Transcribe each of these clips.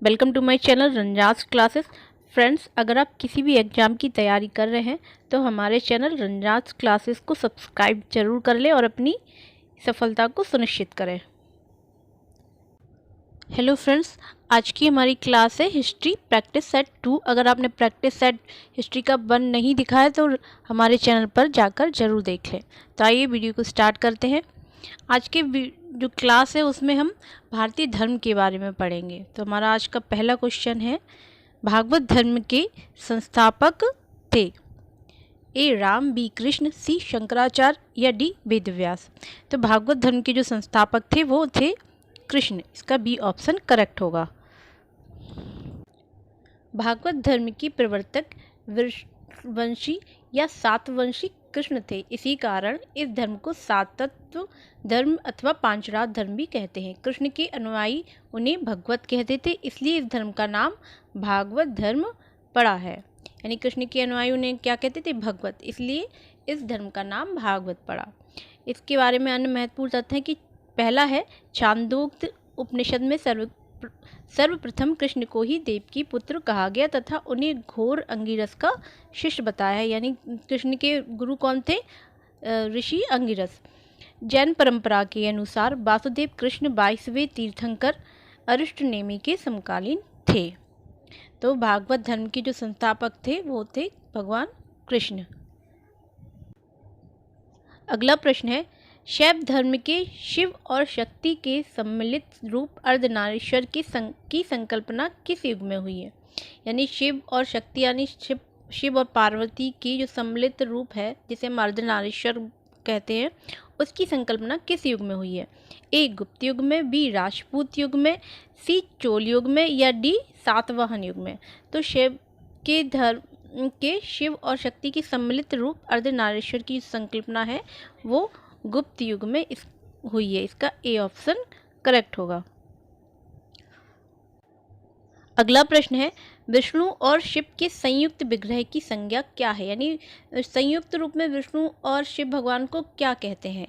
Welcome to my channel Ranjas classes. Friends, अगर आप किसी भी एग्ज़ाम की तैयारी कर रहे हैं तो हमारे चैनल रंजास क्लासेस को सब्सक्राइब जरूर कर लें और अपनी सफलता को सुनिश्चित करें। हेलो फ्रेंड्स, आज की हमारी क्लास है हिस्ट्री प्रैक्टिस सेट 2। अगर आपने प्रैक्टिस सेट हिस्ट्री का 1 नहीं दिखा है तो हमारे चैनल पर जाकर जरूर देख लें। तो आइए वीडियो को स्टार्ट करते हैं। आज के जो क्लास है उसमें हम भारतीय धर्म के बारे में पढ़ेंगे। तो हमारा आज का पहला क्वेश्चन है, भागवत धर्म के संस्थापक थे? ए राम, बी कृष्ण, सी शंकराचार्य या डी वेदव्यास। तो भागवत धर्म के जो संस्थापक थे वो थे कृष्ण। इसका बी ऑप्शन करेक्ट होगा। भागवत धर्म की प्रवर्तक वंशी या सातवंशी कृष्ण थे। इसी कारण इस धर्म को सात तत्व धर्म अथवा पांचरात धर्म भी कहते हैं। कृष्ण के अनुयायी उन्हें भगवत कहते थे, इसलिए इस धर्म का नाम भागवत धर्म पड़ा है। यानी कृष्ण के अनुयायी उन्हें क्या कहते थे? भगवत, इसलिए इस धर्म का नाम भागवत पड़ा। इसके बारे में अन्य महत्वपूर्ण तथ्य है कि पहला है, छांदोग्य उपनिषद में सर्वप्रथम कृष्ण को ही देव की पुत्र कहा गया तथा उन्हें घोर अंगिरस का शिष्य बताया है। यानी कृष्ण के गुरु कौन थे? ऋषि अंगिरस। जैन परंपरा के अनुसार वासुदेव कृष्ण 22वें तीर्थंकर अरिष्टनेमि के समकालीन थे। तो भागवत धर्म के जो संस्थापक थे वो थे भगवान कृष्ण। अगला प्रश्न है, शैव धर्म के शिव और शक्ति के सम्मिलित रूप अर्धनारीश्वर की संकल्पना किस युग में हुई है? यानी शिव और शक्ति यानी शिव और पार्वती की जो सम्मिलित रूप है जिसे हम अर्धनारीश्वर कहते हैं, उसकी संकल्पना किस युग में हुई है? ए गुप्त युग में, बी राजपूत युग में, सी चोल युग में या डी सातवाहन युग में। तो शिव और शक्ति की सम्मिलित रूप अर्धनारीश्वर की संकल्पना है वो गुप्त युग में हुई है। इसका ए ऑप्शन करेक्ट होगा। अगला प्रश्न है, विष्णु और शिव के संयुक्त विग्रह की संज्ञा क्या है? यानी संयुक्त रूप में विष्णु और शिव भगवान को क्या कहते हैं?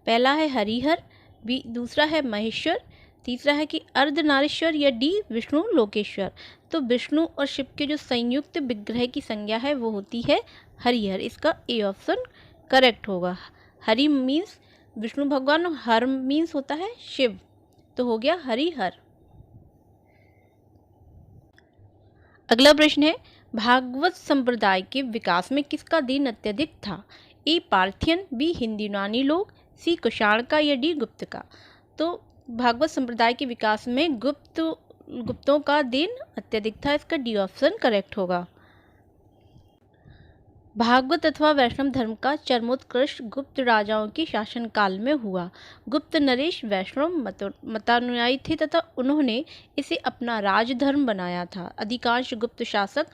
पहला है हरिहर, बी दूसरा है महेश्वर, तीसरा है कि अर्धनारीश्वर या डी विष्णु लोकेश्वर। तो विष्णु और शिव के जो संयुक्त विग्रह की संज्ञा है वो होती है हरिहर। इसका ए ऑप्शन करेक्ट होगा। हरि मीन्स विष्णु भगवान और हर मीन्स होता है शिव, तो हो गया हरिहर। अगला प्रश्न है, भागवत संप्रदाय के विकास में किसका देन अत्यधिक था? ए पार्थियन, बी हिंदी यूनानी लोग, सी कुषाण का या डी गुप्त का। तो भागवत संप्रदाय के विकास में गुप्तों का देन अत्यधिक था। इसका डी ऑप्शन करेक्ट होगा। भागवत अथवा वैष्णव धर्म का चरमोत्कर्ष गुप्त राजाओं के शासनकाल में हुआ। गुप्त नरेश वैष्णव मतानुयायी थे तथा उन्होंने इसे अपना राजधर्म बनाया था। अधिकांश गुप्त शासक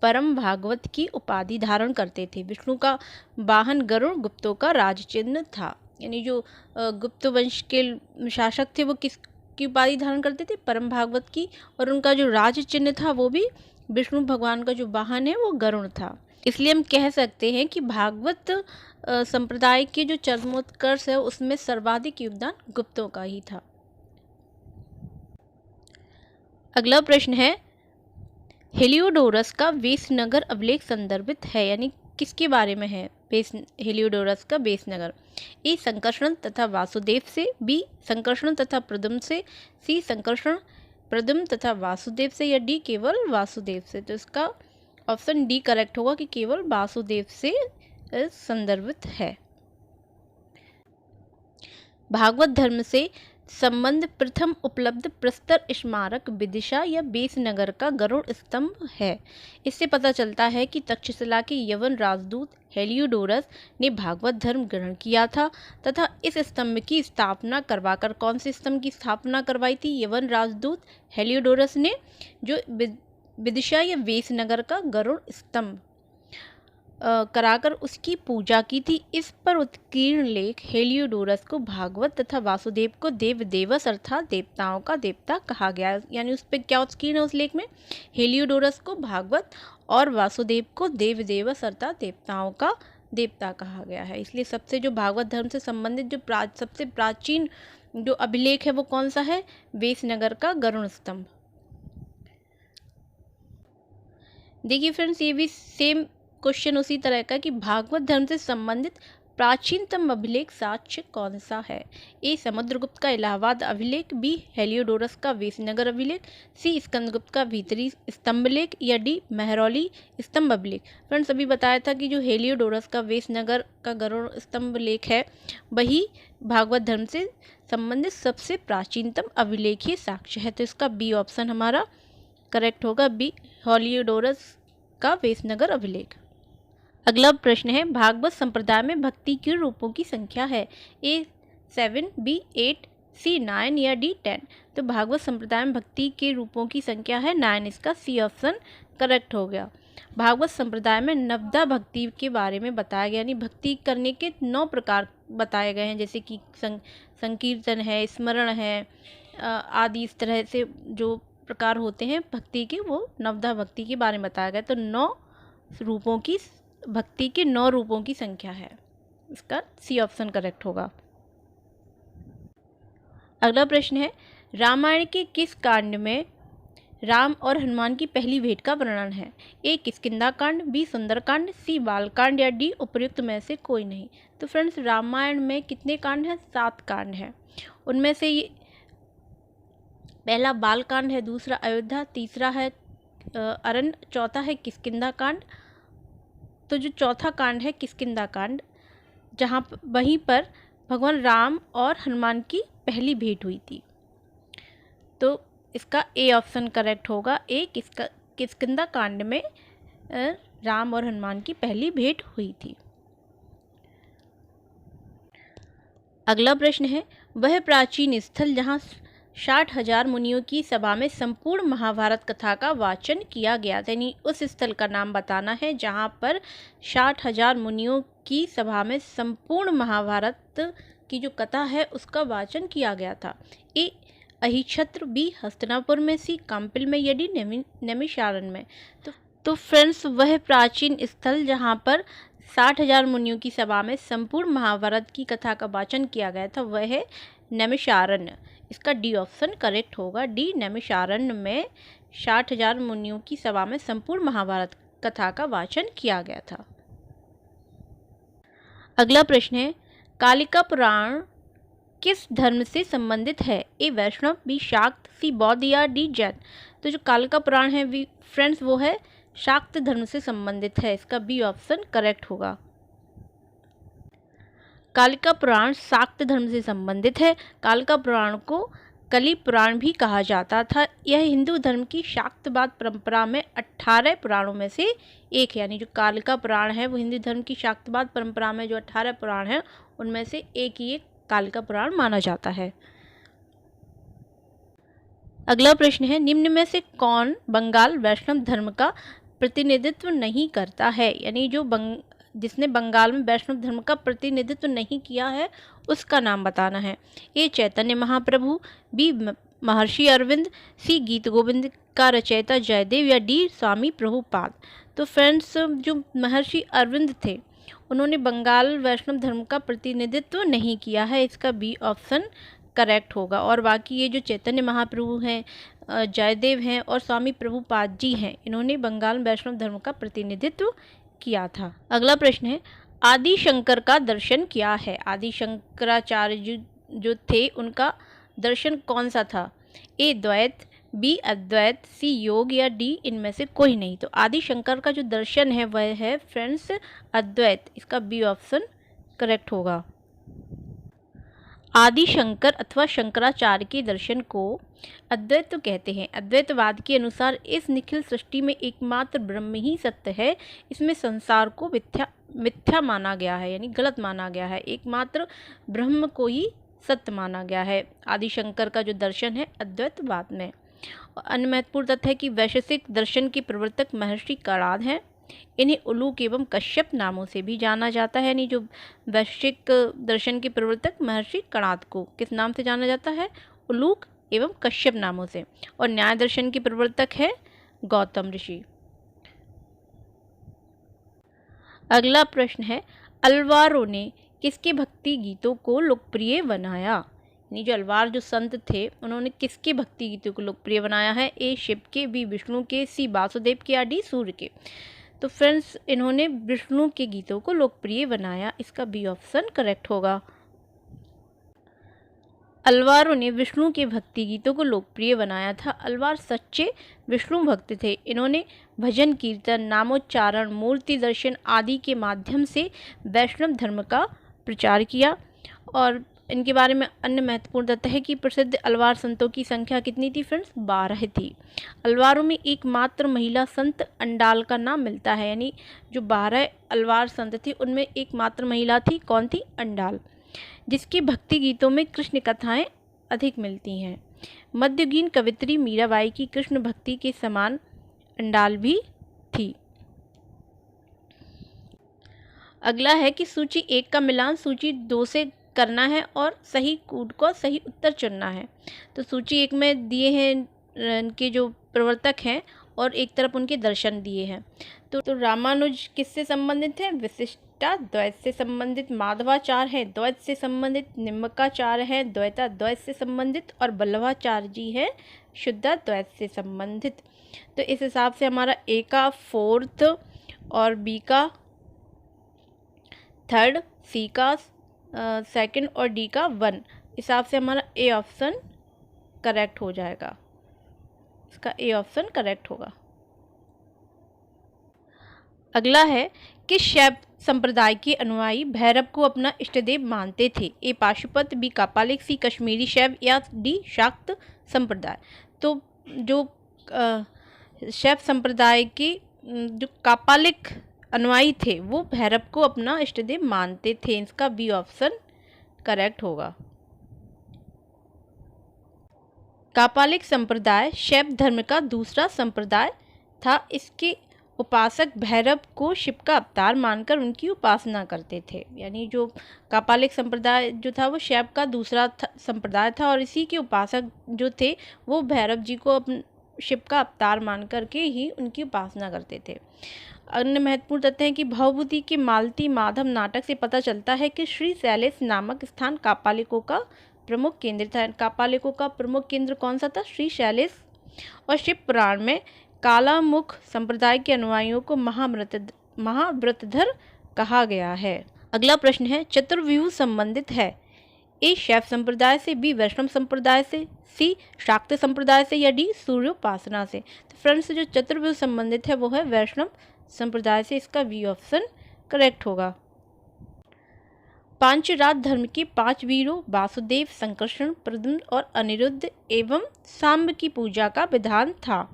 परम भागवत की उपाधि धारण करते थे। विष्णु का वाहन गरुड़ गुप्तों का राज चिन्ह था। यानी जो गुप्त वंश के शासक थे वो किसकी उपाधि धारण करते थे? परम भागवत की। और उनका जो राज चिन्ह था वो भी विष्णु भगवान का जो वाहन है वो गरुड़ था। इसलिए हम कह सकते हैं कि भागवत संप्रदाय के जो चरमोत्कर्ष है उसमें सर्वाधिक योगदान गुप्तों का ही था। अगला प्रश्न है, हेलियोडोरस का वेसनगर अभिलेख संदर्भित है? यानी किसके बारे में है हेलियोडोरस का वेसनगर? ए संकर्षण तथा वासुदेव से, बी संकर्षण तथा प्रद्युम्न से, सी संकर्षण प्रद्युम्न तथा वासुदेव से या डी केवल वासुदेव से। तो इसका ऑप्शन डी करेक्ट होगा कि केवल वासुदेव से संदर्भित है। भागवत धर्म से संबंध प्रथम उपलब्ध प्रस्तर स्मारक विदिशा या बेसनगर का गरुड़ स्तंभ है। इससे पता चलता है कि तक्षशिला के यवन राजदूत हेलियोडोरस ने भागवत धर्म ग्रहण किया था तथा इस स्तंभ की स्थापना करवाकर, कौन से स्तंभ की स्थापना करवाई थी? यवन राजदूत हेलियोडोरस ने, जो विदिशा या वेसनगर का गरुड़ स्तंभ कराकर उसकी पूजा की थी। इस पर उत्कीर्ण लेख हेलियोडोरस को भागवत तथा वासुदेव को देवदेवस अर्थात देवताओं का देवता कहा गया। यानी उस पर क्या उत्कीर्ण है उस लेख में? हेलियोडोरस को भागवत और वासुदेव को देवदेवस अर्थात देवताओं का देवता कहा गया है। इसलिए सबसे जो भागवत धर्म से संबंधित जो सबसे प्राचीन जो अभिलेख है वो कौन सा है? वेसनगर का गरुड़ स्तंभ। देखिए फ्रेंड्स, ये भी सेम क्वेश्चन उसी तरह का कि भागवत धर्म से संबंधित प्राचीनतम अभिलेख साक्ष्य कौन सा है? ए समुद्रगुप्त का इलाहाबाद अभिलेख, बी हेलियोडोरस का वेसनगर अभिलेख, सी स्कंदगुप्त का भीतरी स्तंभलेख, या डी महरौली स्तंभ अभिलेख। फ्रेंड्स, अभी बताया था कि जो हेलियोडोरस का वेसनगर का गरुड़ स्तंभ लेख है वही भागवत धर्म से संबंधित सबसे प्राचीनतम अभिलेखीय साक्ष्य है। तो इसका बी ऑप्शन हमारा करेक्ट होगा, बी हेलियोडोरस का वेसनगर अभिलेख। अगला प्रश्न है, भागवत संप्रदाय में भक्ति के रूपों की संख्या है? ए 7, बी 8, सी 9 या डी 10। तो भागवत संप्रदाय में भक्ति के रूपों की संख्या है 9, इसका सी ऑप्शन करेक्ट हो गया। भागवत संप्रदाय में नवदा भक्ति के बारे में बताया गया, यानी भक्ति करने के 9 प्रकार बताए गए हैं, जैसे कि संकीर्तन है, स्मरण है आदि। इस तरह से जो प्रकार होते हैं भक्ति के, वो नवदा भक्ति के बारे में बताया गया। तो 9 रूपों की भक्ति के 9 रूपों की संख्या है, इसका सी ऑप्शन करेक्ट होगा। अगला प्रश्न है, रामायण के किस कांड में राम और हनुमान की पहली भेंट का वर्णन है? ए किष्किंधा कांड, बी सुंदरकांड, सी बालकांड या डी उपर्युक्त में से कोई नहीं। तो फ्रेंड्स, रामायण में कितने कांड हैं? 7 कांड हैं। उनमें से ये पहला बालकांड है, दूसरा अयोध्या, तीसरा है अरण्य, चौथा है किष्किंधा कांड। तो जो चौथा कांड है किष्किंधा कांड, जहाँ वहीं पर भगवान राम और हनुमान की पहली भेंट हुई थी। तो इसका ए ऑप्शन करेक्ट होगा, ए किष्किंधा कांड में राम और हनुमान की पहली भेंट हुई थी। अगला प्रश्न है, वह प्राचीन स्थल जहाँ 60,000 मुनियों की सभा में संपूर्ण महाभारत कथा का वाचन किया गया, यानी उस स्थल का नाम बताना है जहाँ पर 60,000 मुनियों की सभा में संपूर्ण महाभारत की जो कथा है उसका वाचन किया गया था। ए अहिछत्र, बी हस्तिनापुर में, सी काम्पिल में या डी नैमिषारण्य में। तो फ्रेंड्स, वह प्राचीन स्थल जहाँ पर 60,000 मुनियों की सभा में संपूर्ण महाभारत की कथा का वाचन किया गया था वह है नैमिषारण्य। इसका डी ऑप्शन करेक्ट होगा, डी नैमिषारण्य में 60,000 मुनियों की सभा में संपूर्ण महाभारत कथा का वाचन किया गया था। अगला प्रश्न है, कालिका पुराण किस धर्म से संबंधित है? ए वैष्णव, बी शाक्त, सी बौद्ध या डी जैन। तो जो कालिका पुराण है फ्रेंड्स वो है शाक्त धर्म से संबंधित है, इसका बी ऑप्शन करेक्ट होगा। कालिका पुराण शाक्त धर्म से संबंधित है। कालिका पुराण को कलि पुराण भी कहा जाता था। यह हिंदू धर्म की शाक्तवाद परंपरा में 18 पुराणों में से एक है, यानी जो कालिका पुराण है वो हिंदू धर्म की शाक्तवाद परंपरा में जो 18 पुराण है उनमें से एक ही एक कालिका पुराण माना जाता है। अगला प्रश्न है, निम्न में से कौन बंगाल वैष्णव धर्म का प्रतिनिधित्व नहीं करता है? यानी जो जिसने बंगाल में वैष्णव धर्म का प्रतिनिधित्व नहीं किया है उसका नाम बताना है। ए चैतन्य महाप्रभु, बी महर्षि अरविंद, सी गीत गोविंद का रचयिता जयदेव या डी स्वामी प्रभुपाद। तो फ्रेंड्स, जो महर्षि अरविंद थे उन्होंने बंगाल वैष्णव धर्म का प्रतिनिधित्व नहीं किया है, इसका बी ऑप्शन करेक्ट होगा। और बाकी ये जो चैतन्य महाप्रभु हैं, जयदेव हैं और स्वामी प्रभुपाद जी हैं, इन्होंने बंगाल वैष्णव धर्म का प्रतिनिधित्व किया था। अगला प्रश्न है, आदि शंकर का दर्शन क्या है? आदि शंकराचार्य जो थे उनका दर्शन कौन सा था? ए द्वैत, बी अद्वैत, सी योग या डी इनमें से कोई नहीं। तो आदि शंकर का जो दर्शन है वह है फ्रेंड्स अद्वैत, इसका बी ऑप्शन करेक्ट होगा। आदि शंकर अथवा शंकराचार्य के दर्शन को अद्वैत कहते हैं। अद्वैतवाद के अनुसार इस निखिल सृष्टि में एकमात्र ब्रह्म ही सत्य है। इसमें संसार को मिथ्या माना गया है, यानी गलत माना गया है। एकमात्र ब्रह्म को ही सत्य माना गया है आदि शंकर का जो दर्शन है अद्वैतवाद में। अन्य महत्वपूर्ण तथ्य है कि वैशेषिक दर्शन के प्रवर्तक महर्षि कणाद हैं। इन्हें उलूक एवं कश्यप नामों से भी जाना जाता है, यानी जो वैशेषिक दर्शन के प्रवर्तक महर्षि कणाद को किस नाम से जाना जाता है? उलूक एवं कश्यप नामों से। और न्याय दर्शन के प्रवर्तक है गौतम ऋषि। अगला प्रश्न है, अलवारों ने किसके भक्ति गीतों को लोकप्रिय बनाया? यानी जो अलवार जो संत थे उन्होंने किसके भक्ति गीतों को लोकप्रिय बनाया है? ए शिव के, बी विष्णु के, सी वासुदेव के या डी सूर्य के। तो फ्रेंड्स इन्होंने विष्णु के गीतों को लोकप्रिय बनाया, इसका बी ऑप्शन करेक्ट होगा। अलवारों ने विष्णु के भक्ति गीतों को लोकप्रिय बनाया था। अलवार सच्चे विष्णु भक्त थे। इन्होंने भजन कीर्तन, नामोच्चारण, मूर्ति दर्शन आदि के माध्यम से वैष्णव धर्म का प्रचार किया। और इनके बारे में अन्य महत्वपूर्ण तथ्य है कि प्रसिद्ध अलवार संतों की संख्या कितनी थी फ्रेंड्स? 12 थी। अलवारों में एकमात्र महिला संत अंडाल का नाम मिलता है, यानी जो 12 अलवार संत थे उनमें एकमात्र महिला थी, कौन थी? अंडाल, जिसके भक्ति गीतों में कृष्ण कथाएं अधिक मिलती हैं। मध्ययुगीन कवित्री मीराबाई की कृष्ण भक्ति के समान अंडाल भी थी। अगला है कि सूची 1 का मिलान सूची 2 से करना है और सही कूट को सही उत्तर चुनना है। तो सूची 1 में दिए हैं इनके जो प्रवर्तक हैं और एक तरफ उनके दर्शन दिए हैं। तो रामानुज किससे संबंधित है? विशिष्टाद्वैत से संबंधित, माधवाचार्य है द्वैत से संबंधित, निम्बकाचार्य है द्वैताद्वैत से संबंधित और वल्लभाचार्य जी है शुद्धाद्वैत से संबंधित। तो इस हिसाब से हमारा ए का 4th और बी का 3rd, सी का 2nd और डी का 1, हिसाब से हमारा ए ऑप्शन करेक्ट हो जाएगा। इसका ए ऑप्शन करेक्ट होगा। अगला है कि शैव संप्रदाय के अनुयायी भैरव को अपना इष्टदेव मानते थे? ए पाशुपत, बी कापालिक, सी कश्मीरी शैव या डी शाक्त संप्रदाय। तो जो शैव संप्रदाय के जो कापालिक अनुयायी थे वो भैरव को अपना इष्टदेव मानते थे, इसका बी ऑप्शन करेक्ट होगा। कापालिक संप्रदाय शैव धर्म का दूसरा संप्रदाय था। इसके उपासक भैरव को शिव का अवतार मानकर उनकी उपासना करते थे। यानी जो कापालिक संप्रदाय जो था वो शैव का दूसरा संप्रदाय था और इसी के उपासक जो थे वो भैरव जी को शिव का अवतार मान करके ही उनकी उपासना करते थे। अन्य महत्वपूर्ण तथ्य है कि भवभूति के मालती माधव नाटक से पता चलता है कि श्री शैलेश नामक स्थान कापालिकों का प्रमुख केंद्र था। कापालिकों का प्रमुख केंद्र कौन सा था? श्री शैलेश। और शिव पुराण में कालामुख संप्रदाय के अनुयायियों को महाव्रतधर कहा गया है। अगला प्रश्न है चतुर्व्यूह संबंधित है? ए शैव संप्रदाय से, बी वैष्णव संप्रदाय से, सी शाक्त संप्रदाय से या डी सूर्योपासना से। तो फ्रेंड्स जो चतुर्व्यूह संबंधित है वो है वैष्णव संप्रदाय से, इसका बी ऑप्शन करेक्ट होगा। पांचरात धर्म के 5 वीरों वासुदेव, संकर्षण, प्रद्युम्न और अनिरुद्ध एवं सांब की पूजा का विधान था।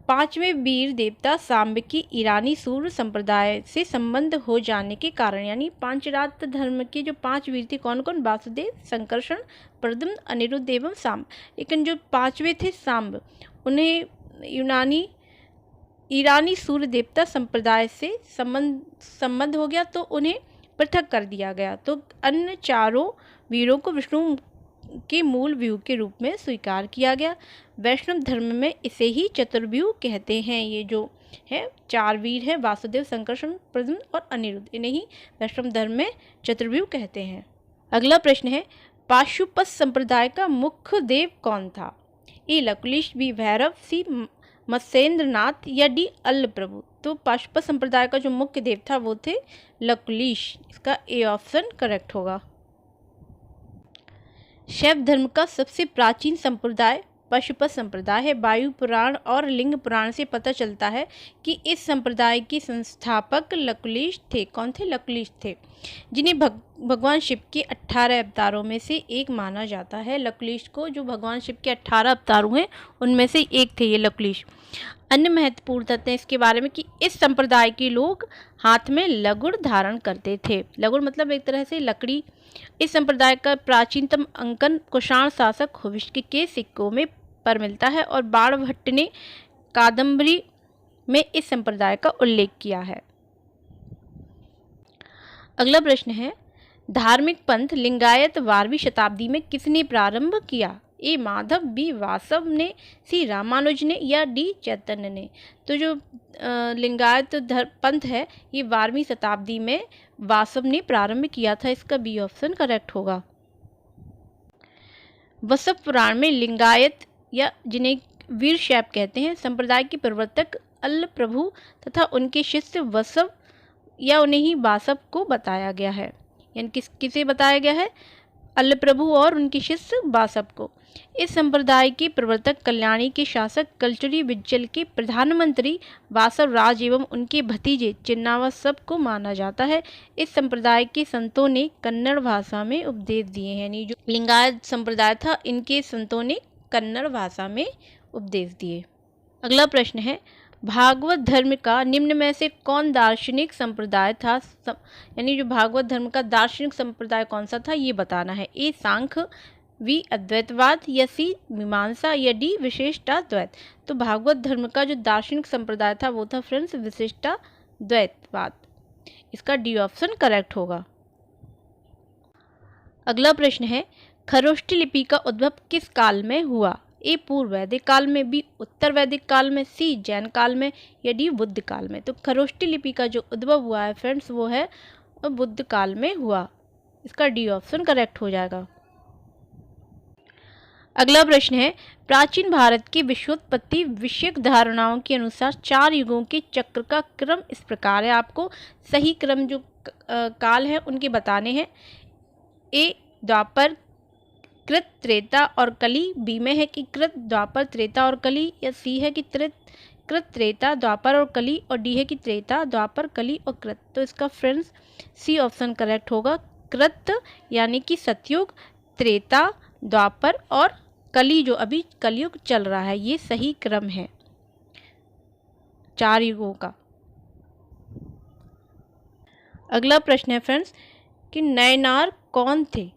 5वें वीर देवता सांब की ईरानी सूर्य संप्रदाय से संबंध हो जाने के कारण, यानी पांचरात धर्म के जो 5 वीर थे कौन कौन? वासुदेव, संकर्षण, प्रद्युम्न, अनिरुद्ध एवं सांब। लेकिन जो 5वें थे सांब, उन्हें ईरानी सूर्य देवता संप्रदाय से संबंध हो गया तो उन्हें पृथक कर दिया गया। तो अन्य चारों वीरों को विष्णु के मूल व्यूह के रूप में स्वीकार किया गया। वैष्णव धर्म में इसे ही चतुर्व्यूह कहते हैं। ये जो है 4 वीर हैं वासुदेव, संकर्षण, प्रद्युम्न और अनिरुद्ध, इन्हें ही वैष्णव धर्म में चतुर्व्यूह कहते हैं। अगला प्रश्न है पाशुपत संप्रदाय का मुख्य देव कौन था? ए लकुलिश, बी भैरव, सी मत्स्येंद्रनाथ या डी अल्ल प्रभु। तो पाशुपत संप्रदाय का जो मुख्य देव था वो थे लकुलिश, इसका ए ऑप्शन करेक्ट होगा। शैव धर्म का सबसे प्राचीन संप्रदाय पाशुपत संप्रदाय है। वायु पुराण और लिंग पुराण से पता चलता है कि इस संप्रदाय के संस्थापक लकुलिश थे। कौन थे? लकुलिश थे, जिन्हें भगवान शिव के 18 अवतारों में से एक माना जाता है। लकुलिश को जो भगवान शिव के 18 अवतार हुए उनमें से एक थे ये लकुलिश। अन्य महत्वपूर्ण तथ्य है इसके बारे में कि इस संप्रदाय के लोग हाथ में लगुड़ धारण करते थे। लगुड़ मतलब एक तरह से लकड़ी। इस संप्रदाय का प्राचीनतम अंकन कुषाण शासक हुविष्क के सिक्कों में पर मिलता है और बाणभट्ट ने कादम्बरी में इस संप्रदाय का उल्लेख किया है। अगला प्रश्न है धार्मिक पंथ लिंगायत 12वीं शताब्दी में किसने प्रारंभ किया? ए माधव, बी वासव ने, सी रामानुज ने या डी चैतन्य ने। तो जो लिंगायत पंथ है ये 12वीं शताब्दी में वासव ने प्रारंभ किया था, इसका बी ऑप्शन करेक्ट होगा। वसव पुराण में लिंगायत या जिन्हें वीर शैव कहते हैं संप्रदाय के प्रवर्तक अल्ल प्रभु तथा उनके शिष्य वसव या उन्हें ही बासव को बताया गया है। यानी किसे बताया गया है? अल्ल प्रभु और उनके शिष्य बासव को। इस संप्रदाय के प्रवर्तक कल्याणी के शासक कलचुरी विज्जल के प्रधानमंत्री बासव राज एवं उनके भतीजे चिन्नावासव को माना जाता है। इस संप्रदाय के संतों ने कन्नड़ भाषा में उपदेश दिए हैं। यानी जो लिंगायत संप्रदाय था, इनके संतों ने कन्नड़ भाषा में उपदेश दिए। अगला प्रश्न है, भागवत धर्म का निम्न में से कौन दार्शनिक संप्रदाय था? यानी जो भागवत धर्म का दार्शनिक संप्रदाय कौन सा था, ये बताना है। ए सांख्य, बी अद्वैतवाद, या सी मीमांसा, या डी विशिष्टाद्वैत। तो भागवत धर्म का जो दार्शनिक संप्रदाय था वो था फ्रेंड्स विशिष्टाद्वैतवाद। इसका डी ऑप्शन करेक्ट होगा। अगला प्रश्न है, खरोष्ठी लिपि का उद्भव किस काल में हुआ? ए पूर्व वैदिक काल में, बी उत्तर वैदिक काल में, सी जैन काल में, या डी बुद्ध काल में। तो खरोष्ठी लिपि का जो उद्भव हुआ है फ्रेंड्स वो है बुद्ध काल में हुआ। इसका डी ऑप्शन करेक्ट हो जाएगा। अगला प्रश्न है, प्राचीन भारत की विश्वोत्पत्ति विषयक धारणाओं के अनुसार 4 युगों के चक्र का क्रम इस प्रकार है। आपको सही क्रम जो काल है उनके बताने हैं। ए द्वापर, कृत, त्रेता और कली। बी में है कि कृत, द्वापर, त्रेता और कली, या सी है कि कृत, त्रेता, द्वापर और कली, और डी है कि त्रेता, द्वापर, कली और कृत। तो इसका फ्रेंड्स सी ऑप्शन करेक्ट होगा। कृत यानी कि सतयुग, त्रेता, द्वापर और कली जो अभी कलयुग चल रहा है, ये सही क्रम है 4 युगों का। अगला प्रश्न है फ्रेंड्स कि नयनार कौन थे?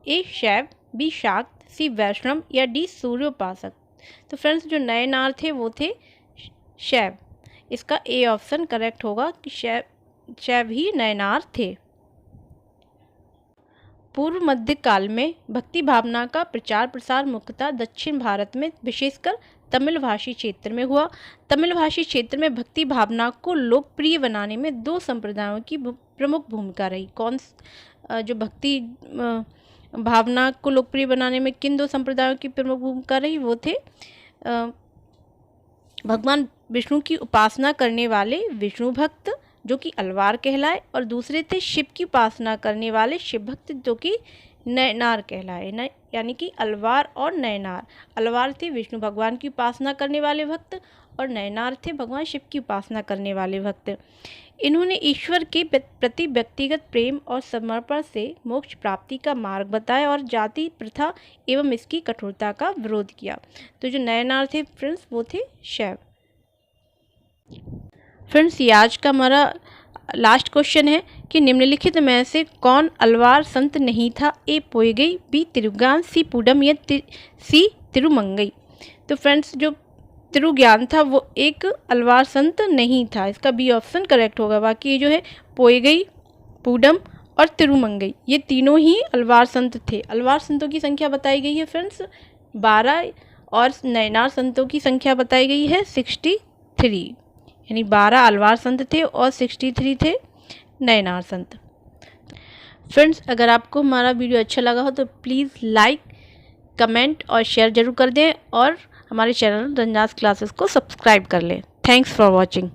ए शैव, बी शाक्त, सी वैष्णव, या डी सूर्योपासक। तो फ्रेंड्स जो नयनार थे वो थे शैव। इसका ए ऑप्शन करेक्ट होगा कि शैव ही नयनार थे। पूर्व मध्य काल में भक्ति भावना का प्रचार प्रसार मुख्यतः दक्षिण भारत में विशेषकर तमिल भाषी क्षेत्र में हुआ। तमिल भाषी क्षेत्र में भक्ति भावना को लोकप्रिय बनाने में 2 संप्रदायों की प्रमुख भूमिका रही। जो भक्ति भावना को लोकप्रिय बनाने में किन 2 संप्रदायों की प्रमुख भूमिका रही? वो थे भगवान विष्णु की उपासना करने वाले विष्णु भक्त जो कि अलवार कहलाए, और दूसरे थे शिव की उपासना करने वाले शिव भक्त जो कि नयनार कहलाए। यानी कि अलवार और नयनार। अलवार थे विष्णु भगवान की उपासना करने वाले भक्त और नयनार थे भगवान शिव की उपासना करने वाले भक्त। इन्होंने ईश्वर के प्रति व्यक्तिगत प्रेम और समर्पण से मोक्ष प्राप्ति का मार्ग बताया और जाति प्रथा एवं इसकी कठोरता का विरोध किया। तो जो नयनार थे फ्रेंड्स वो थे शैव। फ्रेंड्स ये आज का हमारा लास्ट क्वेश्चन है कि निम्नलिखित में से कौन अलवार संत नहीं था? ए पोयगई, बी तिरुज्ञान, सी पूडम, या सी तिरुमंगई। तो फ्रेंड्स जो तिरुज्ञान था वो एक अलवार संत नहीं था। इसका बी ऑप्शन करेक्ट होगा। बाकी ये जो है पोयगई, पूडम और तिरुमंगई ये तीनों ही अलवार संत थे। अलवार संतों की संख्या बताई गई है फ्रेंड्स 12 और नयनार संतों की संख्या बताई गई है 63। यानी 12 अलवार संत थे और 63 थे नयनार संत। फ्रेंड्स अगर आपको हमारा वीडियो अच्छा लगा हो तो प्लीज़ लाइक, कमेंट और शेयर ज़रूर कर दें और हमारे चैनल रंजास क्लासेस को सब्सक्राइब कर लें। Thanks for watching.